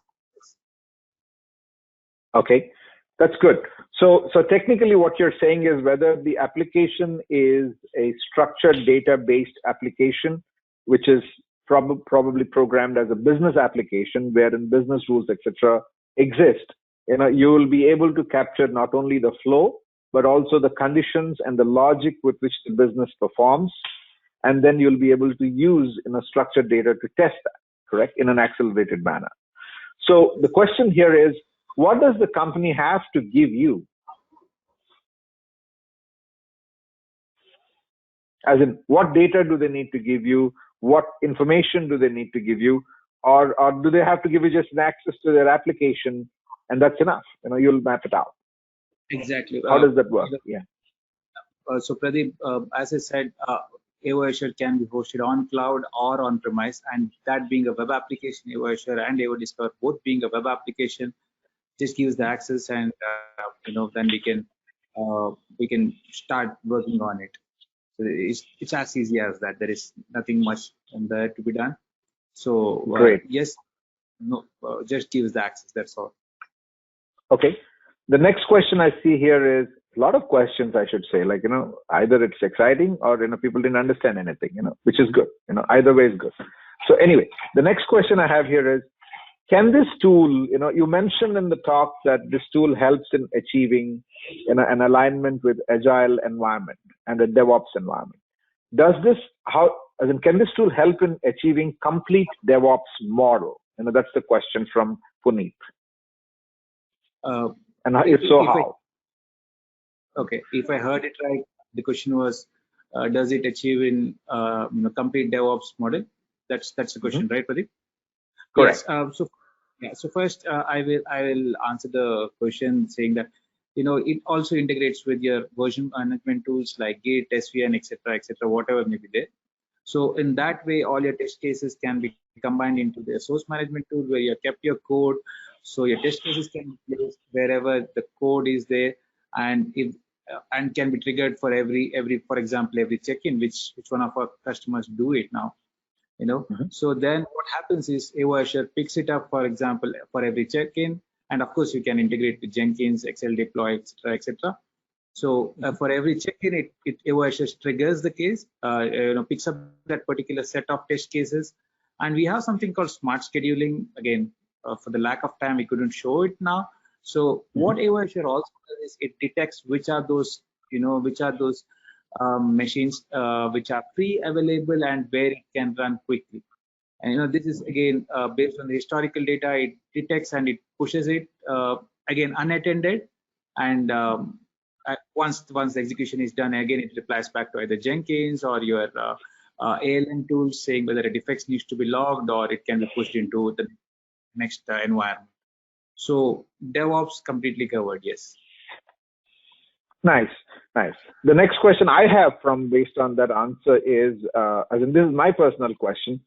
Okay, that's good. So technically what you're saying is whether the application is a structured data-based application, which is probably programmed as a business application wherein business rules, etc. exist, you will be able to capture not only the flow, but also the conditions and the logic with which the business performs. And then you'll be able to use structured data to test that, correct, in an accelerated manner. So the question here is, what does the company have to give you? As in, what data do they need to give you? What information do they need to give you? Or do they have to give you just an access to their application and that's enough? You'll map it out. Exactly. How does that work? Yeah. So Pradeep, as I said, Avo Assure can be hosted on cloud or on premise, and that being a web application, Avo Assure and Avo Discover both being a web application, just gives the access, and then we can start working on it. So it's as easy as that. There is nothing much there to be done. So great. Yes, no, just gives the access. That's all. Okay. The next question I see here is a lot of questions, I should say, like, either it's exciting or, people didn't understand anything, which is good. Either way is good. So anyway, the next question I have here is, can this tool, you mentioned in the talk that this tool helps in achieving, an alignment with agile environment and a DevOps environment. Does this, can this tool help in achieving complete DevOps model? That's the question from Puneet. And if so, how? Okay, if I heard it right, the question was, does it achieve in complete DevOps model? That's the question, right, Pradeep? Correct. Yes. Yeah. So first, I will answer the question saying that it also integrates with your version management tools like Git, SVN, etc., whatever may be there. So in that way, all your test cases can be combined into the source management tool where you have kept your code. So your test cases can be placed wherever the code is there, and if and can be triggered for for example, every check-in, which one of our customers do it now. So then what happens is Avo Assure picks it up, for example, for every check-in, and of course you can integrate with Jenkins, Excel deploy, etc. So for every check-in, Avo Assure triggers the case, picks up that particular set of test cases, and we have something called smart scheduling. Again, for the lack of time, we couldn't show it now. So what Avo Assure also does is it detects which are those machines which are free available and where it can run quickly. And this is again based on the historical data. It detects and it pushes it again unattended, and once the execution is done, again it replies back to either Jenkins or your ALM tools saying whether a defect needs to be logged or it can be pushed into the next environment. So DevOps completely covered, yes. Nice, nice. The next question I have based on that answer is, as in this is my personal question,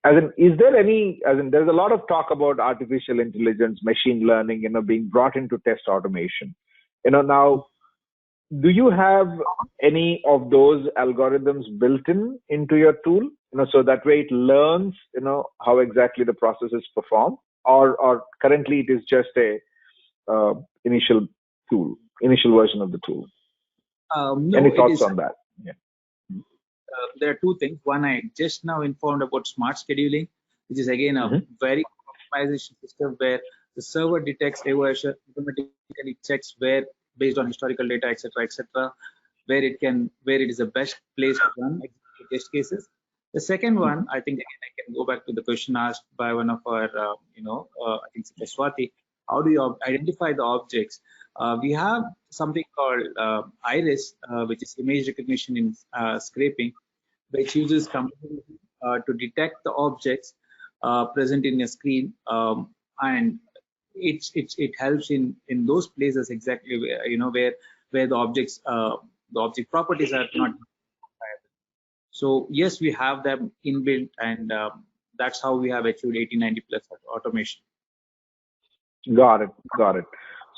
as in, is there any, as in there's a lot of talk about artificial intelligence, machine learning, being brought into test automation. Now, do you have any of those algorithms built into your tool, so that way it learns, how exactly the process is performed, or currently it is just a initial version of the tool? No, any thoughts on that? Yeah. There are two things. One, I just now informed about smart scheduling, which is again a very optimization system where the server detects Avo Assure, automatically checks where, based on historical data, etc., where it is the best place to run test cases. The second one, I think again I can go back to the question asked by one of our, I think Swati. How do you identify the objects? We have something called Iris, which is image recognition in scraping, which uses computer to detect the objects present in a screen, and it helps in those places exactly where the objects the object properties are not. So yes, we have them inbuilt, and that's how we have achieved 80-90 plus automation. Got it.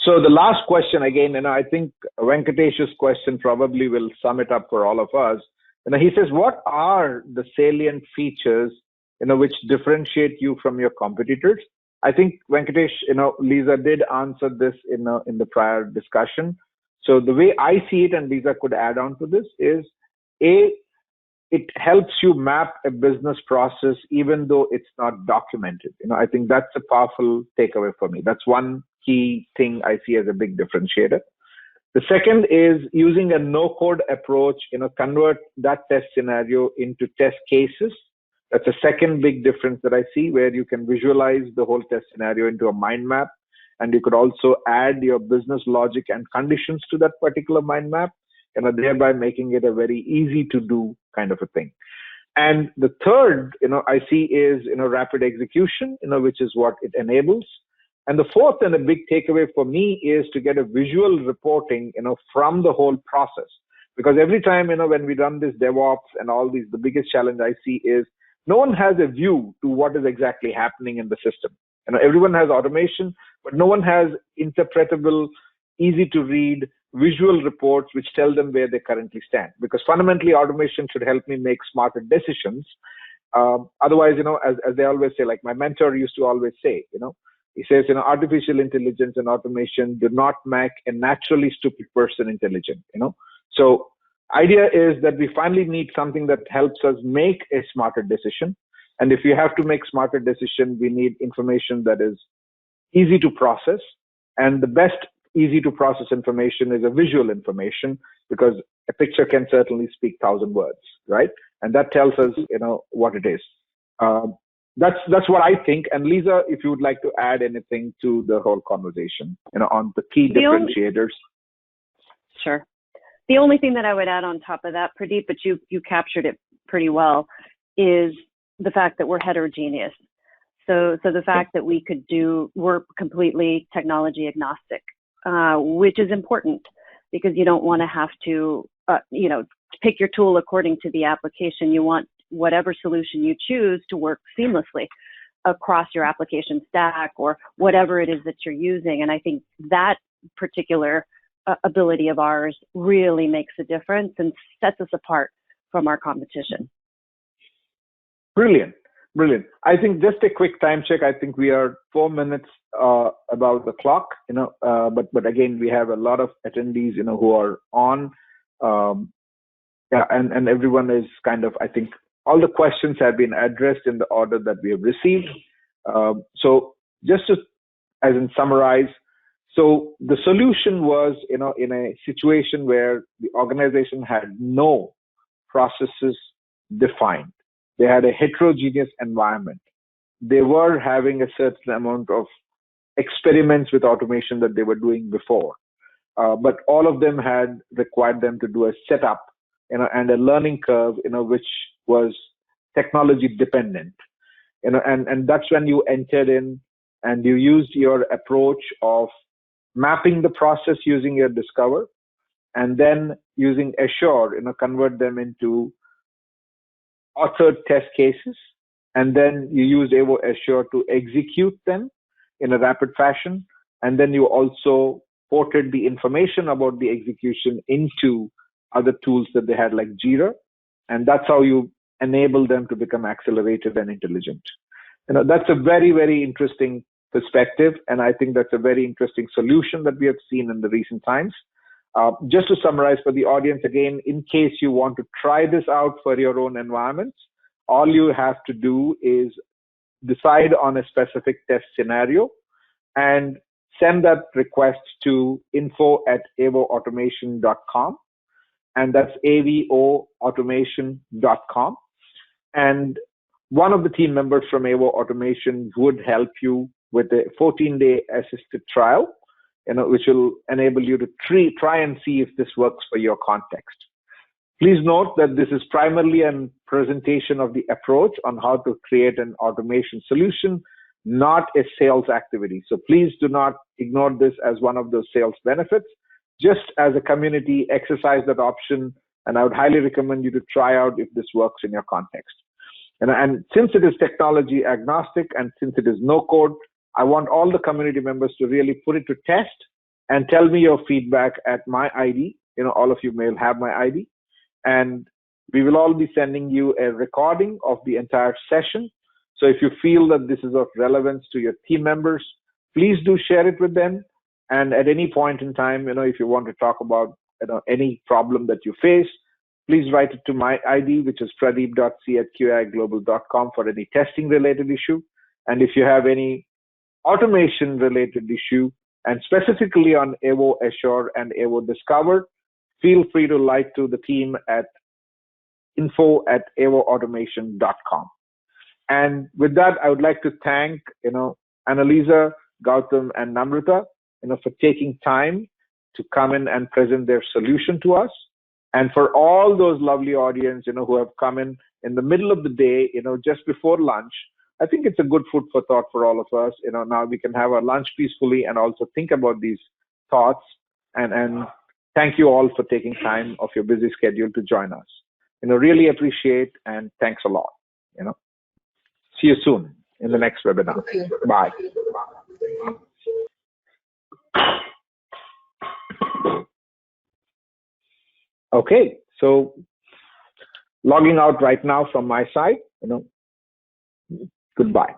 So the last question again, I think Venkatesh's question probably will sum it up for all of us. He says, what are the salient features, which differentiate you from your competitors? I think Venkatesh, Lisa did answer this in the prior discussion. So the way I see it, and Lisa could add on to this, is it helps you map a business process even though it's not documented. I think that's a powerful takeaway for me. That's one key thing I see as a big differentiator. The second is using a no-code approach, convert that test scenario into test cases. That's a second big difference that I see, where you can visualize the whole test scenario into a mind map, and you could also add your business logic and conditions to that particular mind map, thereby making it a very easy to do kind of a thing. And the third, I see is, rapid execution, which is what it enables. And the fourth and a big takeaway for me is to get a visual reporting, from the whole process. Because every time, when we run this DevOps and all these, the biggest challenge I see is no one has a view to what is exactly happening in the system. Everyone has automation, but no one has interpretable, easy to read visual reports which tell them where they currently stand. Because fundamentally, automation should help me make smarter decisions. Otherwise, as they always say, like my mentor used to always say, he says, artificial intelligence and automation do not make a naturally stupid person intelligent, So idea is that we finally need something that helps us make a smarter decision. And if you have to make smarter decision, we need information that is easy to process. And the best easy to process information is a visual information, because a picture can certainly speak 1,000 words, right? And that tells us, what it is. That's what I think. And Lisa, if you would like to add anything to the whole conversation, on the key differentiators. Sure. The only thing that I would add on top of that, Pradeep, but you captured it pretty well, is the fact that we're heterogeneous. So the fact that we could work completely technology agnostic, which is important because you don't want to have to, pick your tool according to the application. You want whatever solution you choose to work seamlessly across your application stack or whatever it is that you're using. And I think that particular ability of ours really makes a difference and sets us apart from our competition. Brilliant. Brilliant. I think just a quick time check. I think we are 4 minutes about the clock, but again, we have a lot of attendees, who are on. And everyone is kind of, I think all the questions have been addressed in the order that we have received. So just to, as in summarize, so the solution was, in a situation where the organization had no processes defined. They had a heterogeneous environment. They were having a certain amount of experiments with automation that they were doing before. But all of them had required them to do a setup, and a learning curve, which was technology dependent. And that's when you entered in and you used your approach of mapping the process using your Discover, and then using Assure, convert them into authored test cases, and then you use Avo Assure to execute them in a rapid fashion, and then you also ported the information about the execution into other tools that they had like Jira, and that's how you enable them to become accelerated and intelligent. That's a very, very interesting perspective, and I think that's a very interesting solution that we have seen in the recent times. Just to summarize for the audience again, in case you want to try this out for your own environments, all you have to do is decide on a specific test scenario and send that request to info@avoautomation.com, and that's avoautomation.com. And one of the team members from Avo Automation would help you with a 14-day assisted trial, which will enable you to try and see if this works for your context. Please note that this is primarily a presentation of the approach on how to create an automation solution, not a sales activity. So please do not ignore this as one of those sales benefits. Just as a community, exercise that option, and I would highly recommend you to try out if this works in your context. And since it is technology agnostic and since it is no code, I want all the community members to really put it to test and tell me your feedback at my ID. All of you may have my ID. And we will all be sending you a recording of the entire session. So if you feel that this is of relevance to your team members, please do share it with them. And at any point in time, if you want to talk about any problem that you face, please write it to my ID, which is pradeep.c@qiglobal.com for any testing related issue. And if you have any automation related issue, and specifically on Avo Assure and Avo Discover, feel free to write to the team at info@avoautomation.com. And with that, I would like to thank, Annalisa, Gautam, and Namrata, for taking time to come in and present their solution to us. And for all those lovely audience, who have come in the middle of the day, just before lunch, I think it's a good food for thought for all of us. Now we can have our lunch peacefully and also think about these thoughts. And thank you all for taking time of your busy schedule to join us. Really appreciate, and thanks a lot. See you soon in the next webinar. Bye. Okay, so logging out right now from my side. Goodbye.